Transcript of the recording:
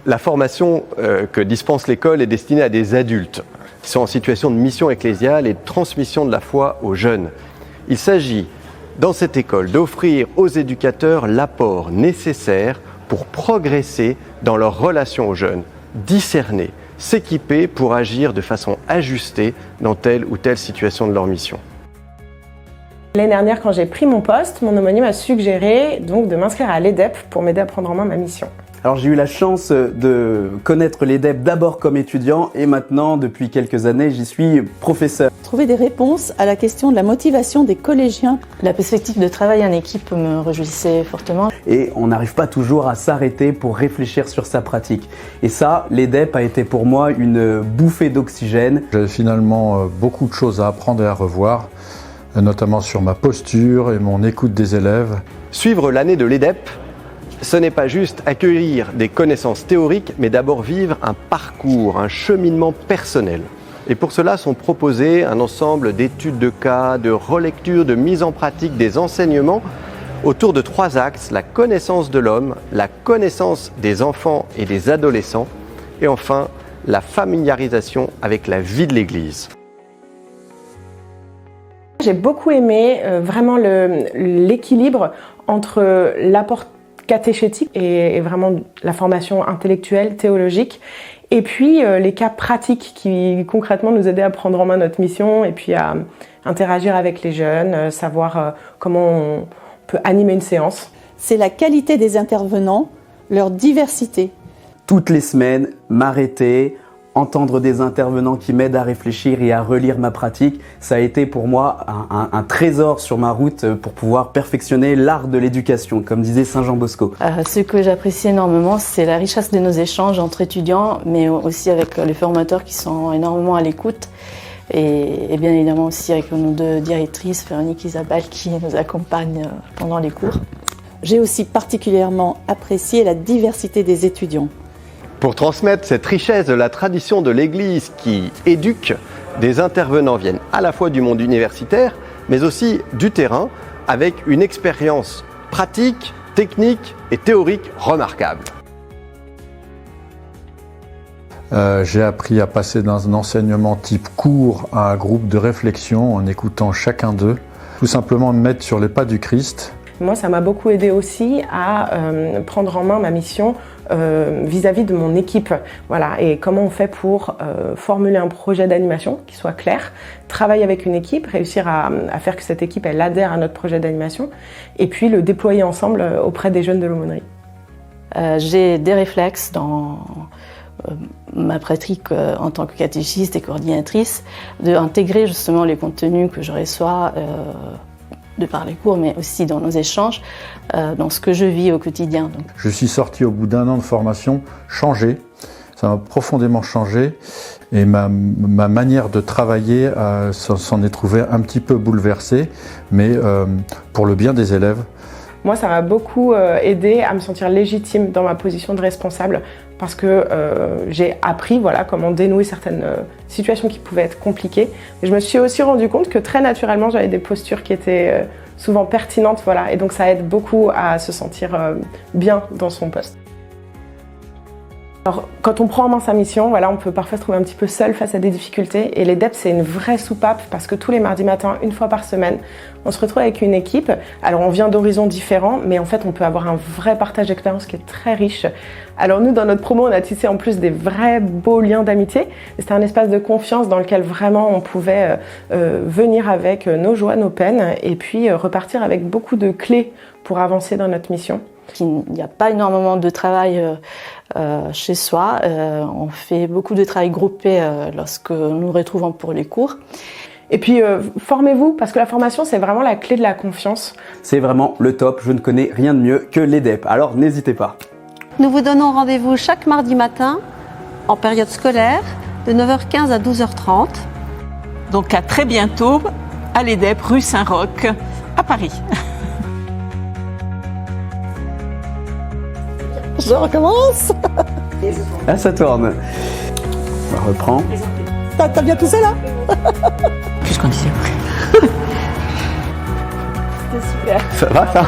La formation que dispense l'école est destinée à des adultes qui sont en situation de mission ecclésiale et de transmission de la foi aux jeunes. Il s'agit, dans cette école, d'offrir aux éducateurs l'apport nécessaire pour progresser dans leur relation aux jeunes, discerner, s'équiper pour agir de façon ajustée dans telle ou telle situation de leur mission. L'année dernière, quand j'ai pris mon poste, mon homonyme a suggéré donc de m'inscrire à l'EDEP pour m'aider à prendre en main ma mission. Alors j'ai eu la chance de connaître l'EDEP d'abord comme étudiant et maintenant, depuis quelques années, j'y suis professeur. Trouver des réponses à la question de la motivation des collégiens. La perspective de travail en équipe me réjouissait fortement. Et on n'arrive pas toujours à s'arrêter pour réfléchir sur sa pratique. Et ça, l'EDEP a été pour moi une bouffée d'oxygène. J'avais finalement beaucoup de choses à apprendre et à revoir, notamment sur ma posture et mon écoute des élèves. Suivre l'année de l'EDEP, ce n'est pas juste accueillir des connaissances théoriques, mais d'abord vivre un parcours, un cheminement personnel. Et pour cela sont proposés un ensemble d'études de cas, de relectures, de mise en pratique des enseignements autour de 3 axes: la connaissance de l'homme, la connaissance des enfants et des adolescents, et enfin la familiarisation avec la vie de l'Église. J'ai beaucoup aimé vraiment l'équilibre entre l'apport catéchétique et vraiment la formation intellectuelle, théologique, et puis les cas pratiques qui concrètement nous aidaient à prendre en main notre mission et puis à interagir avec les jeunes, savoir comment on peut animer une séance. C'est la qualité des intervenants, leur diversité. Toutes les semaines, m'arrêter, entendre des intervenants qui m'aident à réfléchir et à relire ma pratique, ça a été pour moi un trésor sur ma route pour pouvoir perfectionner l'art de l'éducation, comme disait Saint Jean Bosco. Ce que j'apprécie énormément, c'est la richesse de nos échanges entre étudiants, mais aussi avec les formateurs qui sont énormément à l'écoute. Et bien évidemment aussi avec nos 2 directrices, Véronique et Isabelle, qui nous accompagnent pendant les cours. J'ai aussi particulièrement apprécié la diversité des étudiants. Pour transmettre cette richesse de la tradition de l'Église qui éduque, des intervenants viennent à la fois du monde universitaire, mais aussi du terrain, avec une expérience pratique, technique et théorique remarquable. J'ai appris à passer d'un enseignement type cours à un groupe de réflexion en écoutant chacun d'eux, tout simplement me mettre sur les pas du Christ. Moi, ça m'a beaucoup aidé aussi à prendre en main ma mission vis-à-vis de mon équipe. Voilà, et comment on fait pour formuler un projet d'animation qui soit clair, travailler avec une équipe, réussir à faire que cette équipe elle adhère à notre projet d'animation, et puis le déployer ensemble auprès des jeunes de l'aumônerie. J'ai des réflexes dans ma pratique en tant que catéchiste et coordinatrice, d'intégrer justement les contenus que je reçois de par les cours, mais aussi dans nos échanges, dans ce que je vis au quotidien. Donc. Je suis sorti au bout d'1 an de formation changé, ça m'a profondément changé, et ma manière de travailler s'en est trouvée un petit peu bouleversée, mais pour le bien des élèves. Moi, ça m'a beaucoup aidé à me sentir légitime dans ma position de responsable, parce que j'ai appris comment dénouer certaines situations qui pouvaient être compliquées. Et je me suis aussi rendu compte que très naturellement, j'avais des postures qui étaient souvent pertinentes. Et donc ça aide beaucoup à se sentir bien dans son poste. Alors, quand on prend en main sa mission, on peut parfois se trouver un petit peu seul face à des difficultés. Et l'EDEP, c'est une vraie soupape parce que tous les mardis matins, 1 fois par semaine, on se retrouve avec une équipe. Alors, on vient d'horizons différents, mais en fait, on peut avoir un vrai partage d'expérience qui est très riche. Alors, nous, dans notre promo, on a tissé en plus des vrais beaux liens d'amitié. C'était un espace de confiance dans lequel vraiment on pouvait venir avec nos joies, nos peines, et puis repartir avec beaucoup de clés pour avancer dans notre mission. Il n'y a pas énormément de travail chez soi. On fait beaucoup de travail groupé lorsque nous nous retrouvons pour les cours. Et puis formez-vous, parce que la formation c'est vraiment la clé de la confiance. C'est vraiment le top, je ne connais rien de mieux que l'EDEP, alors n'hésitez pas. Nous vous donnons rendez-vous chaque mardi matin, en période scolaire, de 9h15 à 12h30. Donc à très bientôt à l'EDEP, rue Saint-Roch, à Paris. Je recommence. Là, ça tourne. On reprend. T'as bien poussé là? Puisqu'on disait. C'était super. Ça va ça?